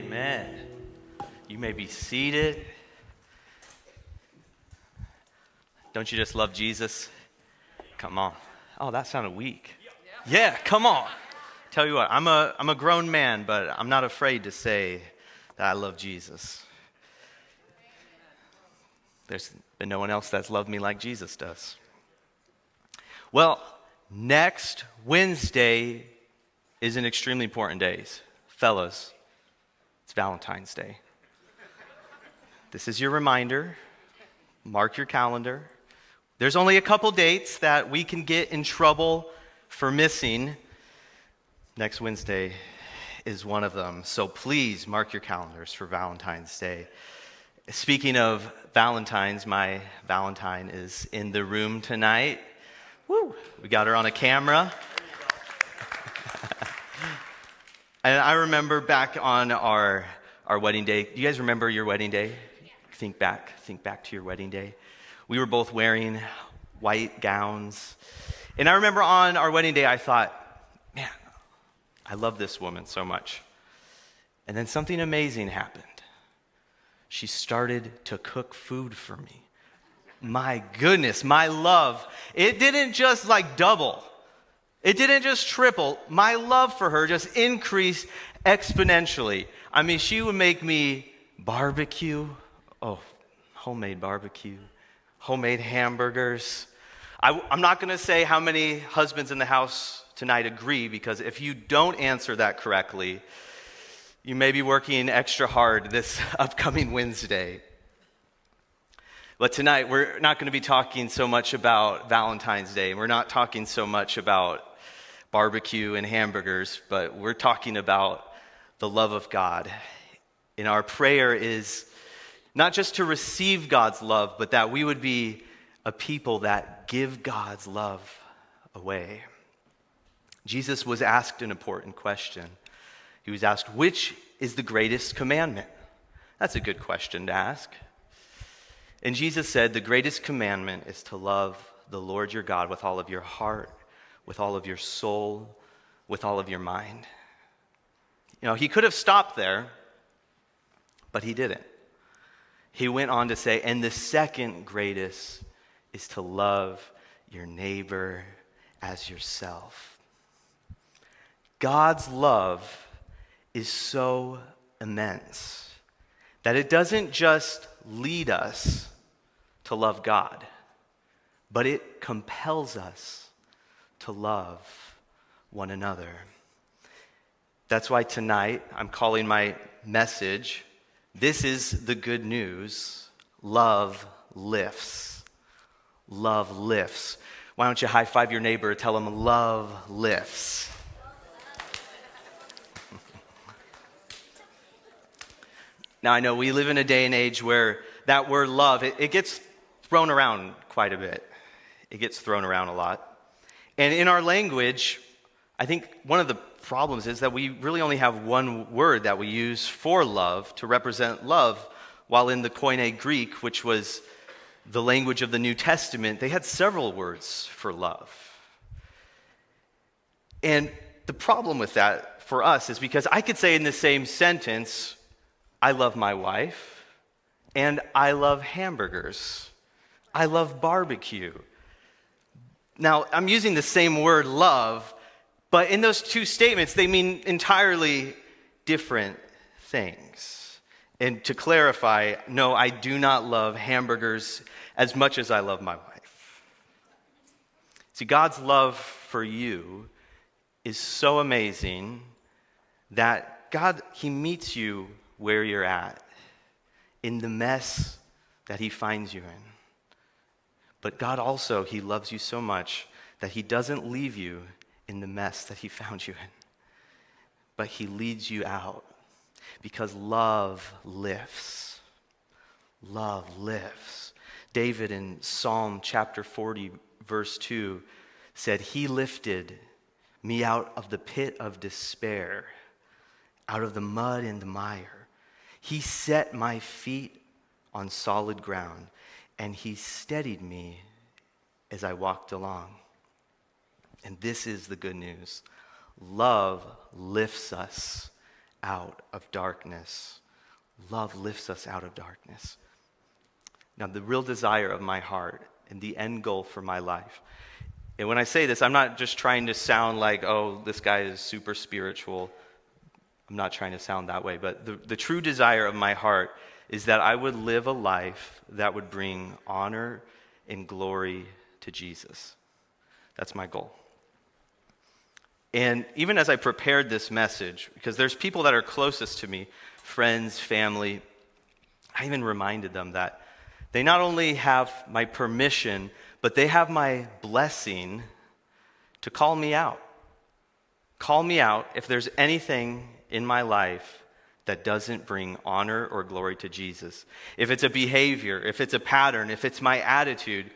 Amen. You may be seated. Don't you just love Jesus? Come on. Oh, that sounded weak. Yeah, come on. Tell you what, I'm a grown man, but I'm not afraid to say that I love Jesus. There's been no one else that's loved me like Jesus does. Well, next Wednesday is an extremely important day. Fellas, it's Valentine's Day. This is your reminder. Mark your calendar. There's only a couple dates that we can get in trouble for missing. Next Wednesday is one of them. So please mark your calendars for Valentine's Day. Speaking of Valentines, my Valentine is in the room tonight. Woo! We got her on a camera. And I remember back on our wedding day. Do you guys remember your wedding day? Think back to your wedding day. We were both wearing white gowns. And I remember on our wedding day, I thought, man, I love this woman so much. And then something amazing happened. She started to cook food for me. My goodness, my love. It didn't just double. It didn't just triple. My love for her just increased exponentially. I mean, she would make me barbecue. Oh, homemade barbecue. Homemade hamburgers. I'm not going to say how many husbands in the house tonight agree, because if you don't answer that correctly, you may be working extra hard this upcoming Wednesday. But tonight, we're not going to be talking so much about Valentine's Day. We're not talking so much about barbecue and hamburgers, but we're talking about the love of God. And our prayer is not just to receive God's love, but that we would be a people that give God's love away. Jesus was asked an important question. He was asked, which is the greatest commandment? That's a good question to ask. And Jesus said, the greatest commandment is to love the Lord your God with all of your heart, with all of your soul, with all of your mind. You know, he could have stopped there, but he didn't. He went on to say, and the second greatest is to love your neighbor as yourself. God's love is so immense that it doesn't just lead us to love God, but it compels us to love one another. That's why tonight I'm calling my message, This is the Good News, Love Lifts. Love lifts. Why don't you high five your neighbor and tell him love lifts. Now I know we live in a day and age where that word love, it gets thrown around quite a bit. It gets thrown around a lot. And in our language, I think one of the problems is that we really only have one word that we use for love to represent love, while in the Koine Greek, which was the language of the New Testament, they had several words for love. And the problem with that for us is because I could say in the same sentence, I love my wife, and I love hamburgers. I love barbecue. Now, I'm using the same word love, but in those two statements, they mean entirely different things. And to clarify, no, I do not love hamburgers as much as I love my wife. See, God's love for you is so amazing that God, He meets you where you're at, in the mess that He finds you in. But God also, He loves you so much that He doesn't leave you in the mess that He found you in, but He leads you out, because love lifts. Love lifts. David in Psalm chapter 40, verse 2 said, He lifted me out of the pit of despair, out of the mud and the mire. He set my feet on solid ground, and He steadied me as I walked along. And this is the good news. Love lifts us out of darkness. Love lifts us out of darkness. Now, the real desire of my heart and the end goal for my life, and when I say this, I'm not just trying to sound like, oh, this guy is super spiritual. I'm not trying to sound that way, but the true desire of my heart is that I would live a life that would bring honor and glory to Jesus. That's my goal. And even as I prepared this message, because there's people that are closest to me, friends, family, I even reminded them that they not only have my permission, but they have my blessing to call me out. Call me out if there's anything in my life that doesn't bring honor or glory to Jesus. If it's a behavior, if it's a pattern, if it's my attitude,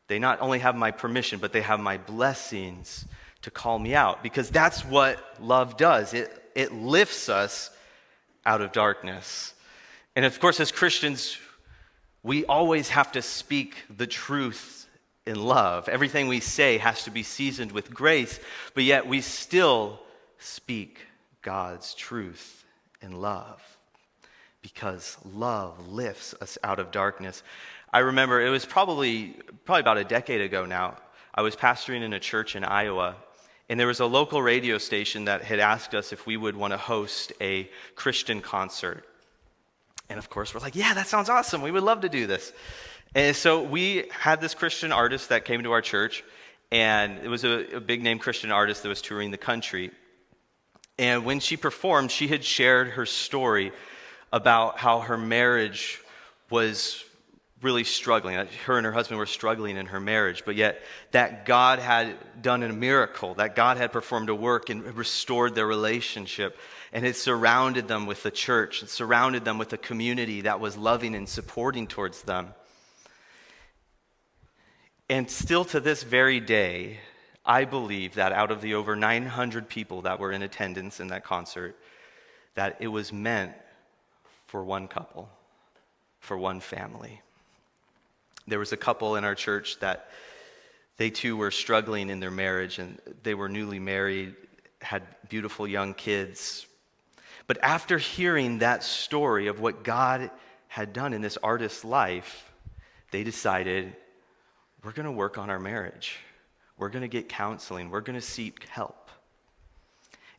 they not only have my permission, but they have my blessings to call me out, because that's what love does. It lifts us out of darkness. And of course, as Christians, we always have to speak the truth in love. Everything we say has to be seasoned with grace, but yet we still speak God's truth in love, because love lifts us out of darkness. I remember it was probably about a decade ago now. I was pastoring in a church in Iowa, and there was a local radio station that had asked us if we would want to host a Christian concert. And of course, we're like, yeah, that sounds awesome. We would love to do this. And so we had this Christian artist that came to our church, and it was a big-name Christian artist that was touring the country. And when she performed, she had shared her story about how her marriage was really struggling. Her and her husband were struggling in her marriage, but yet that God had done a miracle, that God had performed a work and restored their relationship, and it surrounded them with the church. It surrounded them with a community that was loving and supporting towards them. And still to this very day, I believe that out of the over 900 people that were in attendance in that concert, that it was meant for one couple, for one family. There was a couple in our church that they too were struggling in their marriage, and they were newly married, had beautiful young kids. But after hearing that story of what God had done in this artist's life, they decided, we're going to work on our marriage. We're going to get counseling. We're going to seek help.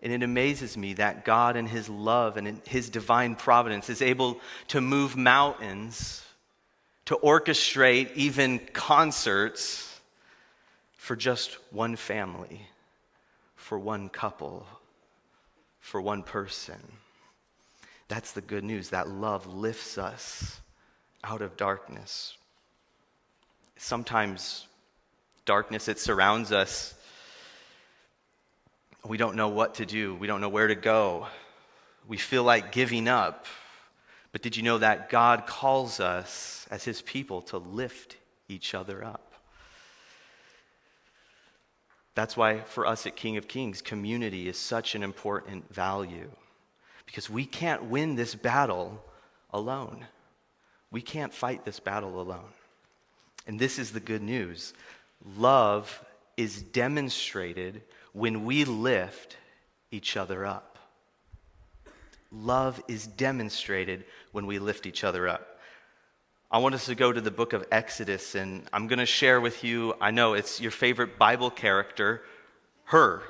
And it amazes me that God in his love and in his divine providence is able to move mountains, to orchestrate even concerts for just one family, for one couple, for one person. That's the good news, that love lifts us out of darkness. Sometimes darkness, it surrounds us. We don't know what to do. We don't know where to go. We feel like giving up. But did you know that God calls us as his people to lift each other up? That's why for us at King of Kings, community is such an important value, because we can't win this battle alone. We can't fight this battle alone. And this is the good news. Love is demonstrated when we lift each other up. Love is demonstrated when we lift each other up. I want us to go to the book of Exodus, and I'm going to share with you, I know it's your favorite Bible character, Hur.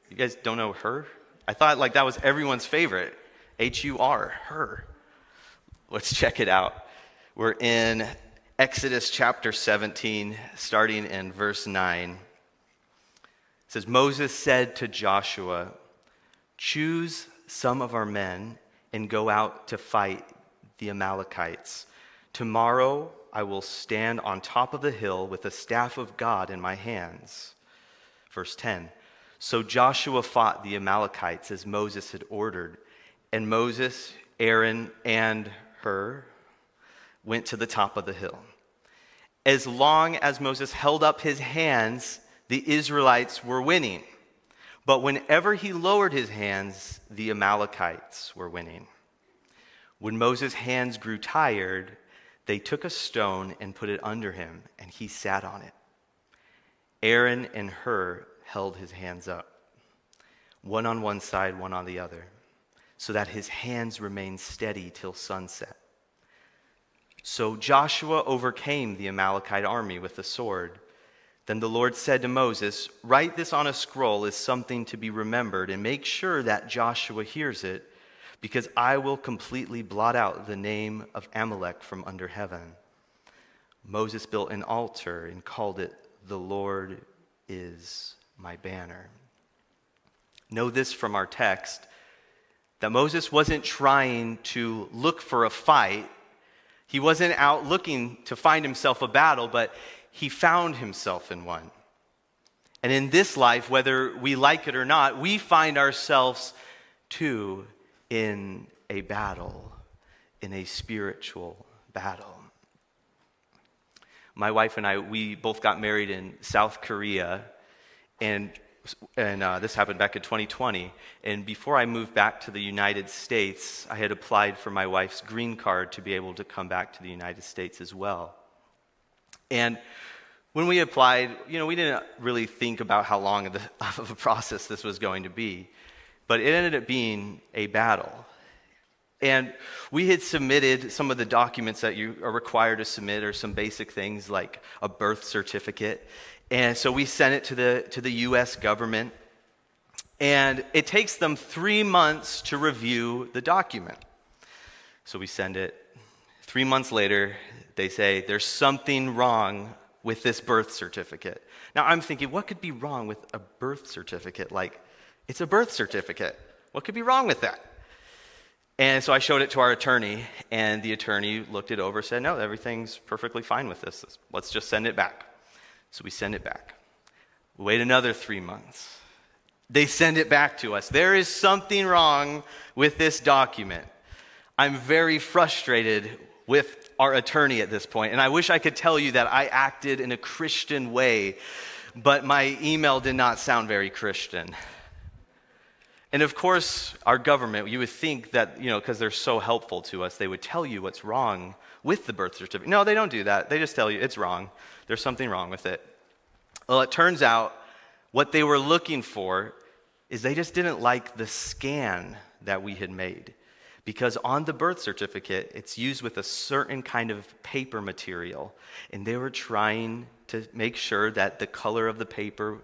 You guys don't know Hur? I thought like that was everyone's favorite. H-U-R, Hur. Let's check it out. We're in Exodus chapter 17, starting in verse 9. It says, Moses said to Joshua, choose some of our men and go out to fight the Amalekites. Tomorrow I will stand on top of the hill with the staff of God in my hands. Verse 10. So Joshua fought the Amalekites as Moses had ordered, and Moses, Aaron, and Hur went to the top of the hill. As long as Moses held up his hands, the Israelites were winning. But whenever he lowered his hands, the Amalekites were winning. When Moses' hands grew tired, they took a stone and put it under him, and he sat on it. Aaron and Hur held his hands up. one on one side, one on the other, so that his hands remained steady till sunset. So Joshua overcame the Amalekite army with the sword. Then the Lord said to Moses, "Write this on a scroll as something to be remembered, and make sure that Joshua hears it, because I will completely blot out the name of Amalek from under heaven." Moses built an altar and called it, "The Lord is my banner." Know this from our text, that Moses wasn't trying to look for a fight. He wasn't out looking to find himself a battle, but he found himself in one. And in this life, whether we like it or not, we find ourselves too in a battle, in a spiritual battle. My wife and I, we both got married in South Korea, and this happened back in 2020. And before I moved back to the United States, I had applied for my wife's green card to be able to come back to the United States as well. And when we applied, we didn't really think about how long of a process this was going to be, but it ended up being a battle. And we had submitted some of the documents that you are required to submit, or some basic things like a birth certificate. And so we sent it to the U.S. government, and it takes them 3 months to review the document. So we send it. 3 months later, they say, "There's something wrong with this birth certificate." Now I'm thinking, what could be wrong with a birth certificate? Like, it's a birth certificate. What could be wrong with that? And so I showed it to our attorney, and the attorney looked it over and said, "No, everything's perfectly fine with this. Let's just send it back." So we send it back. We wait another 3 months. They send it back to us. There is something wrong with this document. I'm very frustrated with our attorney at this point, and I wish I could tell you that I acted in a Christian way, but my email did not sound very Christian. And of course, our government, you would think that, because they're so helpful to us, they would tell you what's wrong with the birth certificate. No, they don't do that. They just tell you it's wrong. There's something wrong with it. Well, it turns out what they were looking for is they just didn't like the scan that we had made. Because on the birth certificate, it's used with a certain kind of paper material. And they were trying to make sure that the color of the paper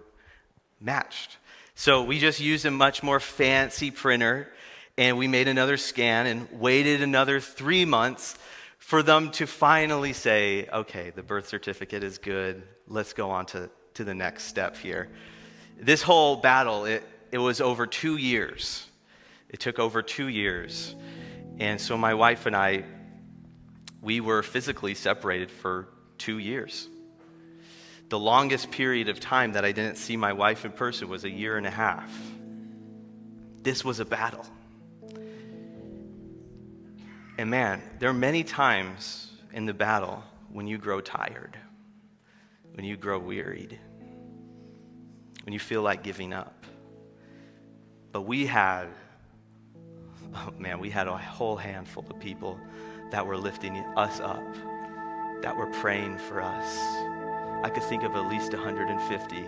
matched. So we just used a much more fancy printer, and we made another scan and waited another 3 months for them to finally say, "Okay, the birth certificate is good. Let's go on to the next step here." This whole battle, it was over 2 years. It took over 2 years. And so my wife and I, we were physically separated for 2 years. The longest period of time that I didn't see my wife in person was 1.5 years. This was a battle. And man, there are many times in the battle when you grow tired, when you grow wearied, when you feel like giving up. But we had a whole handful of people that were lifting us up, that were praying for us. I could think of at least 150,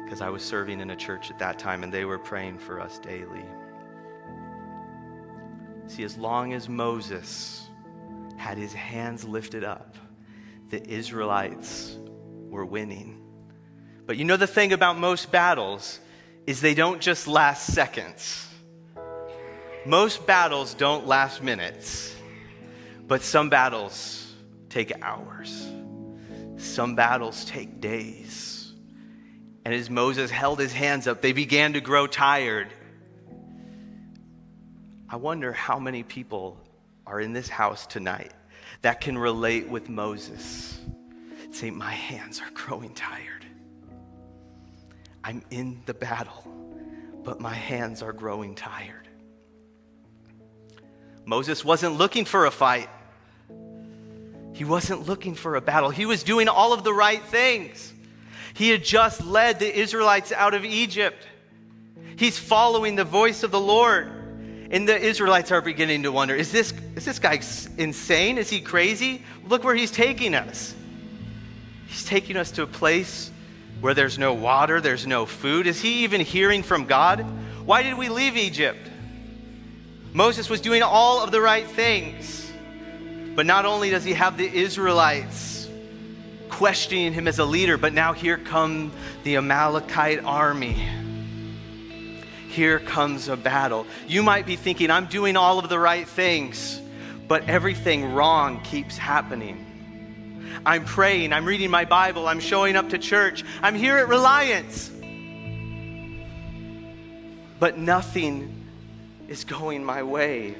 because I was serving in a church at that time, and they were praying for us daily. See, as long as Moses had his hands lifted up, the Israelites were winning. But the thing about most battles is they don't just last seconds. Most battles don't last minutes, but some battles take hours. Some battles take days. And as Moses held his hands up, they began to grow tired. I wonder how many people are in this house tonight that can relate with Moses. Say, "My hands are growing tired. I'm in the battle, but my hands are growing tired." Moses wasn't looking for a fight. He wasn't looking for a battle. He was doing all of the right things. He had just led the Israelites out of Egypt. He's following the voice of the Lord. And the Israelites are beginning to wonder, is this guy insane? Is he crazy? Look where he's taking us. He's taking us to a place where there's no water, there's no food? Is he even hearing from God? Why did we leave Egypt? Moses was doing all of the right things. But not only does he have the Israelites questioning him as a leader, but now here come the Amalekite army. Here comes a battle. You might be thinking, I'm doing all of the right things, but everything wrong keeps happening. I'm praying, I'm reading my Bible, I'm showing up to church, I'm here at Reliance. But nothing is going my way.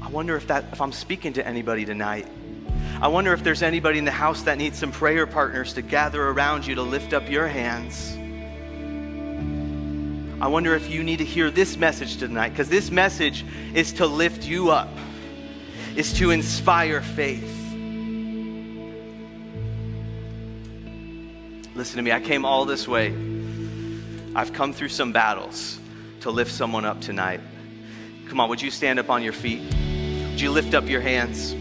I wonder if I'm speaking to anybody tonight. I wonder if there's anybody in the house that needs some prayer partners to gather around you to lift up your hands. I wonder if you need to hear this message tonight, because this message is to lift you up, is to inspire faith. Listen to me, I came all this way. I've come through some battles to lift someone up tonight. Come on, would you stand up on your feet? Would you lift up your hands?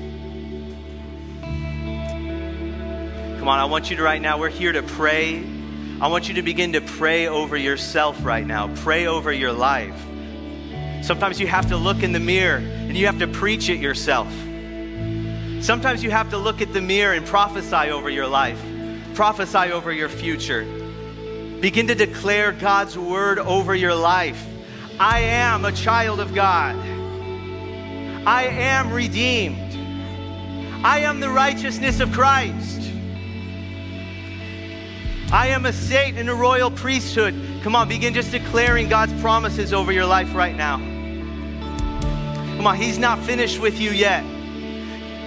Come on, I want you to right now, we're here to pray. I want you to begin to pray over yourself right now. Pray over your life. Sometimes you have to look in the mirror and you have to preach it yourself. Sometimes you have to look at the mirror and prophesy over your life. Prophesy over your future. Begin to declare God's word over your life. I am a child of God. I am redeemed. I am the righteousness of Christ. I am a saint in a royal priesthood. Come on, begin just declaring God's promises over your life right now. Come on, he's not finished with you yet.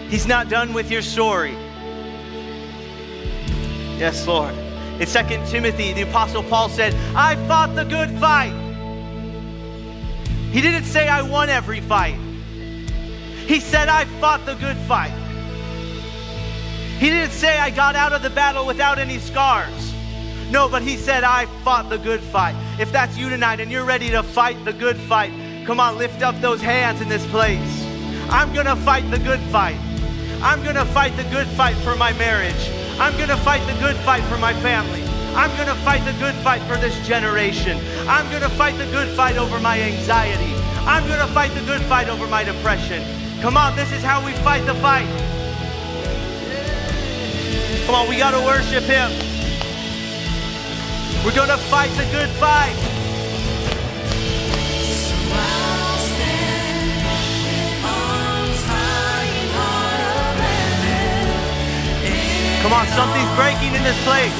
He's not done with your story. Yes, Lord. In 2 Timothy, the Apostle Paul said, I fought the good fight. He didn't say I won every fight. He said I fought the good fight. He didn't say I got out of the battle without any scars. No, but he said I fought the good fight. If that's you tonight and you're ready to fight the good fight, come on, lift up those hands in this place. I'm gonna fight the good fight. I'm gonna fight the good fight for my marriage. I'm gonna fight the good fight for my family. I'm gonna fight the good fight for this generation. I'm gonna fight the good fight over my anxiety. I'm gonna fight the good fight over my depression. Come on, this is how we fight the fight. Come on, we gotta worship him. We're gonna fight the good fight. Come on, something's breaking in this place.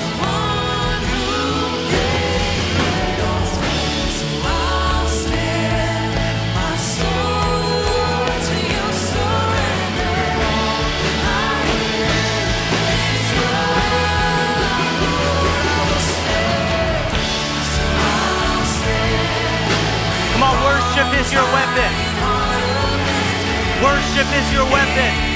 Come on, worship is your weapon. Worship is your weapon.